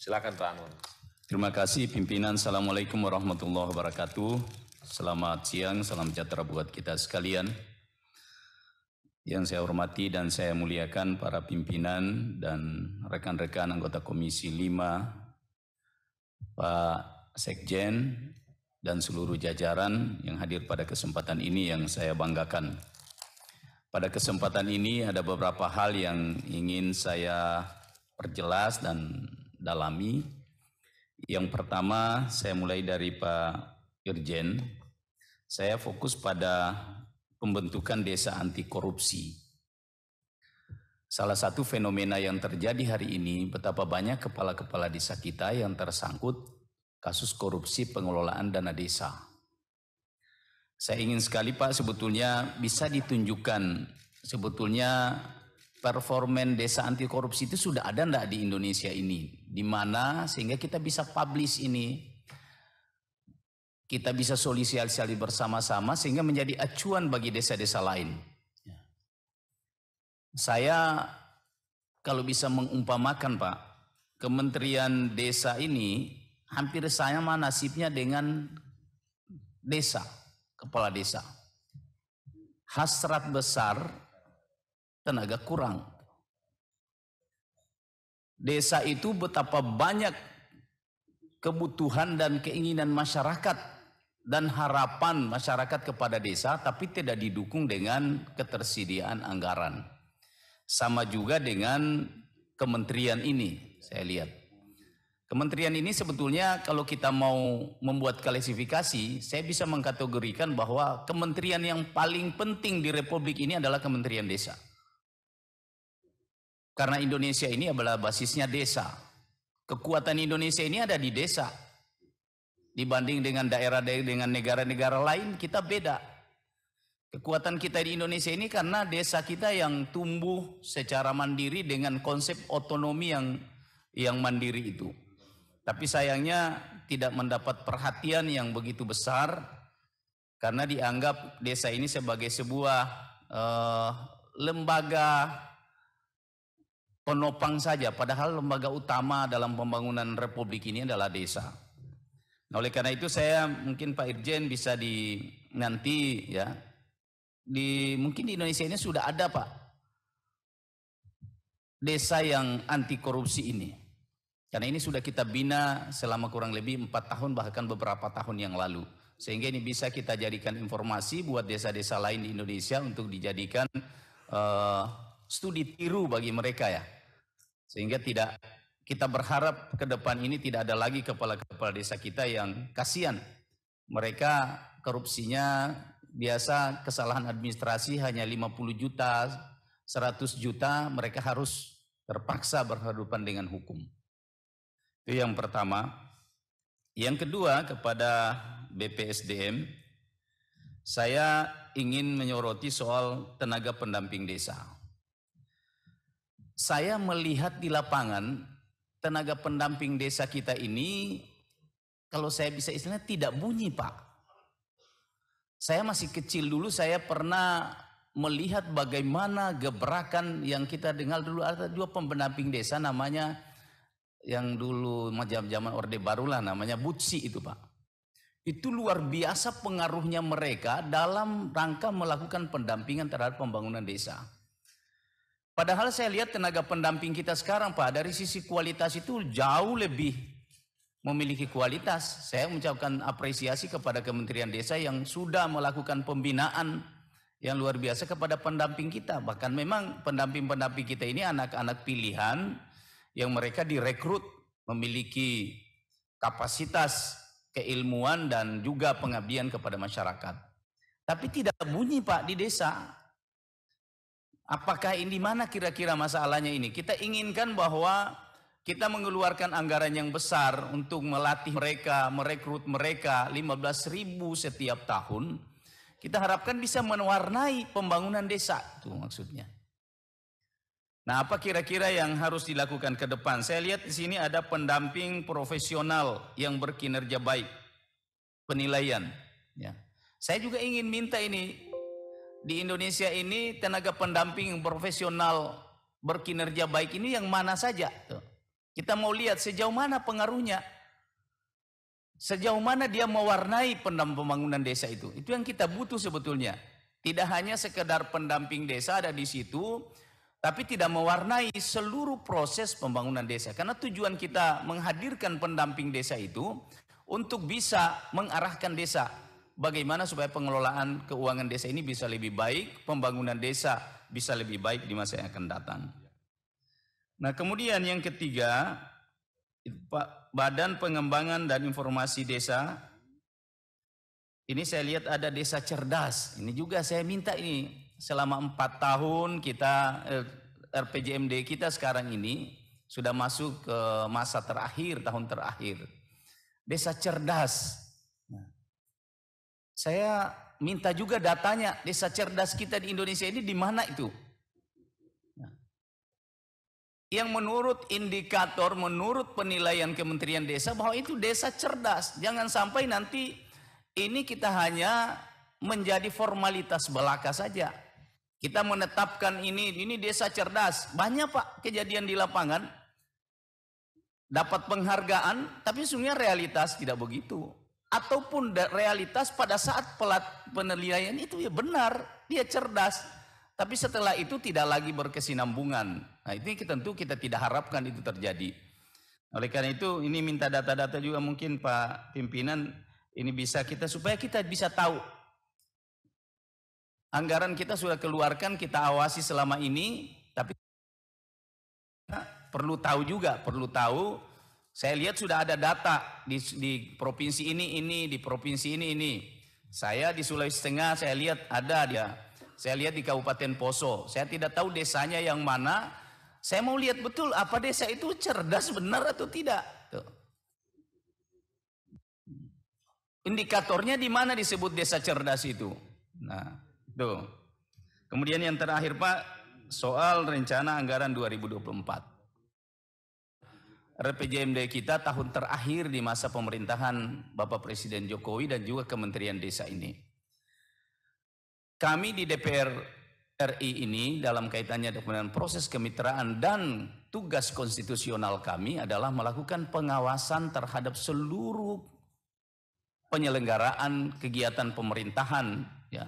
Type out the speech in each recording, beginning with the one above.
Silakan Pak Anwar. Terima kasih pimpinan. Assalamualaikum warahmatullahi wabarakatuh. Selamat siang, salam sejahtera buat kita sekalian. Yang saya hormati dan saya muliakan para pimpinan dan rekan-rekan anggota Komisi 5, Pak Sekjen, dan seluruh jajaran yang hadir pada kesempatan ini yang saya banggakan. Pada kesempatan ini ada beberapa hal yang ingin saya perjelas dan dalami. Yang pertama, saya mulai dari Pak Irjen. Saya fokus pada pembentukan desa anti korupsi. Salah satu fenomena yang terjadi hari ini, betapa banyak kepala-kepala desa kita yang tersangkut kasus korupsi pengelolaan dana desa. Saya ingin sekali Pak, sebetulnya bisa ditunjukkan sebetulnya performan desa anti korupsi itu sudah ada enggak di Indonesia ini? Di mana sehingga kita bisa publish ini, kita bisa sosialisasi bersama-sama sehingga menjadi acuan bagi desa-desa lain. Saya kalau bisa mengumpamakan Pak, Kementerian Desa ini hampir sama nasibnya dengan desa, kepala desa. Hasrat besar, tenaga kurang. Desa itu betapa banyak kebutuhan dan keinginan masyarakat dan harapan masyarakat kepada desa, tapi tidak didukung dengan ketersediaan anggaran. Sama juga dengan kementerian ini, saya lihat. Kementerian ini sebetulnya kalau kita mau membuat klasifikasi, saya bisa mengkategorikan bahwa kementerian yang paling penting di Republik ini adalah Kementerian Desa. Karena Indonesia ini adalah basisnya desa. Kekuatan Indonesia ini ada di desa. Dibanding dengan daerah-daerah dengan negara-negara lain, kita beda. Kekuatan kita di Indonesia ini karena desa kita yang tumbuh secara mandiri dengan konsep otonomi yang mandiri itu. Tapi sayangnya tidak mendapat perhatian yang begitu besar karena dianggap desa ini sebagai sebuah lembaga penopang saja, padahal lembaga utama dalam pembangunan Republik ini adalah desa. Nah, oleh karena itu saya mungkin Pak Irjen bisa nanti ya, mungkin di Indonesia ini sudah ada Pak desa yang anti korupsi ini. Karena ini sudah kita bina selama kurang lebih 4 tahun bahkan beberapa tahun yang lalu. Sehingga ini bisa kita jadikan informasi buat desa-desa lain di Indonesia untuk dijadikan studi tiru bagi mereka ya. Sehingga kita berharap ke depan ini tidak ada lagi kepala-kepala desa kita yang kasihan. Mereka korupsinya biasa kesalahan administrasi hanya 50 juta, 100 juta, mereka harus terpaksa berhadapan dengan hukum. Itu yang pertama. Yang kedua, kepada BPSDM, saya ingin menyoroti soal tenaga pendamping desa. Saya melihat di lapangan tenaga pendamping desa kita ini, kalau saya bisa istilahnya tidak bunyi Pak. Saya masih kecil dulu, saya pernah melihat bagaimana gebrakan yang kita dengar dulu, ada dua pendamping desa namanya yang dulu zaman Orde Baru lah, namanya Butsi itu Pak. Itu luar biasa pengaruhnya mereka dalam rangka melakukan pendampingan terhadap pembangunan desa. Padahal saya lihat tenaga pendamping kita sekarang Pak, dari sisi kualitas itu jauh lebih memiliki kualitas. Saya mengucapkan apresiasi kepada Kementerian Desa yang sudah melakukan pembinaan yang luar biasa kepada pendamping kita. Bahkan memang pendamping-pendamping kita ini anak-anak pilihan yang mereka direkrut memiliki kapasitas keilmuan dan juga pengabdian kepada masyarakat. Tapi tidak bunyi Pak di desa. Apakah ini mana kira-kira masalahnya ini? Kita inginkan bahwa kita mengeluarkan anggaran yang besar untuk melatih mereka, merekrut mereka 15.000 setiap tahun. Kita harapkan bisa mewarnai pembangunan desa, itu maksudnya. Nah, apa kira-kira yang harus dilakukan ke depan? Saya lihat di sini ada pendamping profesional yang berkinerja baik, penilaian. Ya. Saya juga ingin minta ini, di Indonesia ini tenaga pendamping profesional berkinerja baik ini yang mana saja? Tuh. Kita mau lihat sejauh mana pengaruhnya. Sejauh mana dia mewarnai pembangunan desa itu. Itu yang kita butuh sebetulnya. Tidak hanya sekedar pendamping desa ada di situ, tapi tidak mewarnai seluruh proses pembangunan desa. Karena tujuan kita menghadirkan pendamping desa itu untuk bisa mengarahkan desa. Bagaimana supaya pengelolaan keuangan desa ini bisa lebih baik, pembangunan desa bisa lebih baik di masa yang akan datang. Nah, kemudian yang ketiga, Badan Pengembangan dan Informasi Desa. Ini saya lihat ada desa cerdas. Ini juga saya minta ini selama 4 tahun kita RPJMD kita sekarang ini sudah masuk ke masa terakhir, tahun terakhir. Desa cerdas. Nah, saya minta juga datanya desa cerdas kita di Indonesia ini di mana itu? Nah, yang menurut indikator, menurut penilaian Kementerian Desa bahwa itu desa cerdas. Jangan sampai nanti ini kita hanya menjadi formalitas belaka saja. Kita menetapkan ini desa cerdas. Banyak Pak kejadian di lapangan dapat penghargaan, tapi sebenarnya realitas tidak begitu. Ataupun realitas pada saat penilaian itu ya benar, dia cerdas. Tapi setelah itu tidak lagi berkesinambungan. Nah, itu tentu kita tidak harapkan itu terjadi. Oleh karena itu ini minta data-data juga mungkin Pak Pimpinan ini bisa kita supaya kita bisa tahu anggaran kita sudah keluarkan, kita awasi selama ini, tapi perlu tahu juga, perlu tahu. Saya lihat sudah ada data di provinsi ini, di provinsi ini. Saya di Sulawesi Tengah, saya lihat ada dia. Saya lihat di Kabupaten Poso. Saya tidak tahu desanya yang mana. Saya mau lihat betul apa desa itu cerdas benar atau tidak. Tuh. Indikatornya di mana disebut desa cerdas itu. Nah, tuh. Kemudian yang terakhir Pak, soal rencana anggaran 2024. RPJMD kita tahun terakhir di masa pemerintahan Bapak Presiden Jokowi dan juga Kementerian Desa ini. Kami di DPR RI ini dalam kaitannya dengan proses kemitraan dan tugas konstitusional kami adalah melakukan pengawasan terhadap seluruh penyelenggaraan kegiatan pemerintahan ya,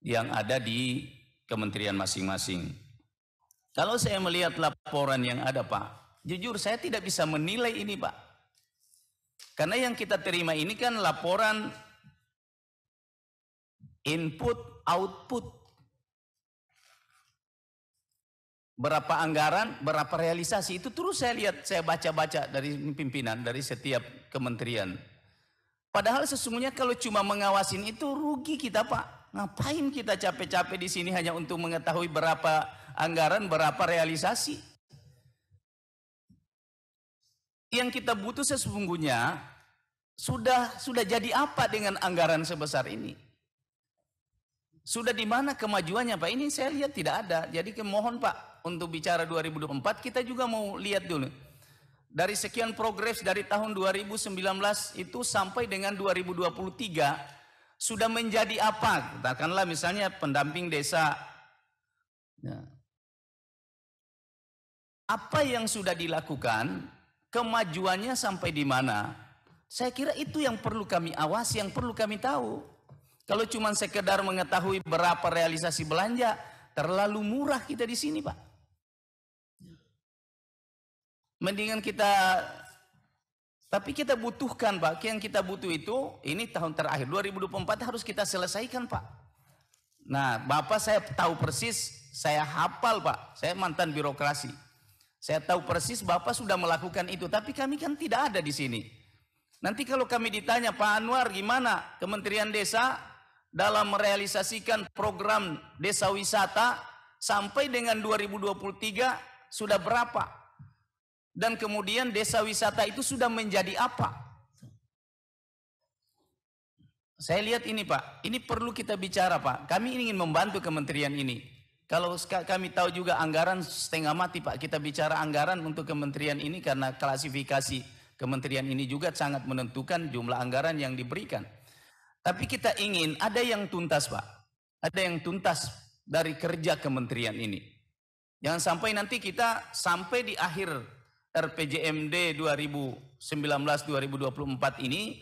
yang ada di kementerian masing-masing. Kalau saya melihat laporan yang ada Pak, jujur saya tidak bisa menilai ini Pak. Karena yang kita terima ini kan laporan input, output. Berapa anggaran, berapa realisasi. Itu terus saya lihat, saya baca-baca dari pimpinan, dari setiap kementerian. Padahal sesungguhnya kalau cuma mengawasin itu rugi kita Pak. Ngapain kita capek-capek di sini hanya untuk mengetahui berapa anggaran, berapa realisasi. Yang kita butuh sesungguhnya sudah jadi apa dengan anggaran sebesar ini? Sudah di mana kemajuannya Pak? Ini saya lihat tidak ada. Jadi mohon Pak untuk bicara 2024 kita juga mau lihat dulu. Dari sekian progres dari tahun 2019 itu sampai dengan 2023 sudah menjadi apa? Katakanlah misalnya pendamping desa. Ya. Apa yang sudah dilakukan? Kemajuannya sampai di mana? Saya kira itu yang perlu kami awasi, yang perlu kami tahu. Kalau cuma sekedar mengetahui berapa realisasi belanja, terlalu murah kita di sini, Pak. Mendingan kita, tapi kita butuhkan, Pak. Yang kita butuh itu, ini tahun terakhir, 2024 harus kita selesaikan, Pak. Nah, Bapak saya tahu persis, saya hafal, Pak. Saya mantan birokrasi. Saya tahu persis Bapak sudah melakukan itu, tapi kami kan tidak ada di sini. Nanti kalau kami ditanya, Pak Anwar gimana Kementerian Desa dalam merealisasikan program desa wisata sampai dengan 2023 sudah berapa? Dan kemudian desa wisata itu sudah menjadi apa? Saya lihat ini Pak, ini perlu kita bicara Pak. Kami ingin membantu kementerian ini. Kalau kami tahu juga anggaran setengah mati Pak, kita bicara anggaran untuk kementerian ini karena klasifikasi kementerian ini juga sangat menentukan jumlah anggaran yang diberikan. Tapi kita ingin ada yang tuntas Pak, ada yang tuntas dari kerja kementerian ini. Jangan sampai nanti kita sampai di akhir RPJMD 2019-2024 ini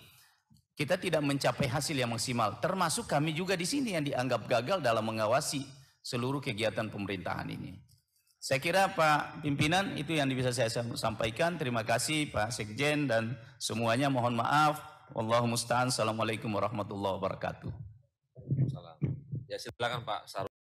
kita tidak mencapai hasil yang maksimal. Termasuk kami juga di sini yang dianggap gagal dalam mengawasi seluruh kegiatan pemerintahan ini. Saya kira Pak Pimpinan itu yang bisa saya sampaikan. Terima kasih Pak Sekjen dan semuanya, mohon maaf. Wallahu musta'an. Assalamualaikum warahmatullahi wabarakatuh. Ya silakan Pak Sarul.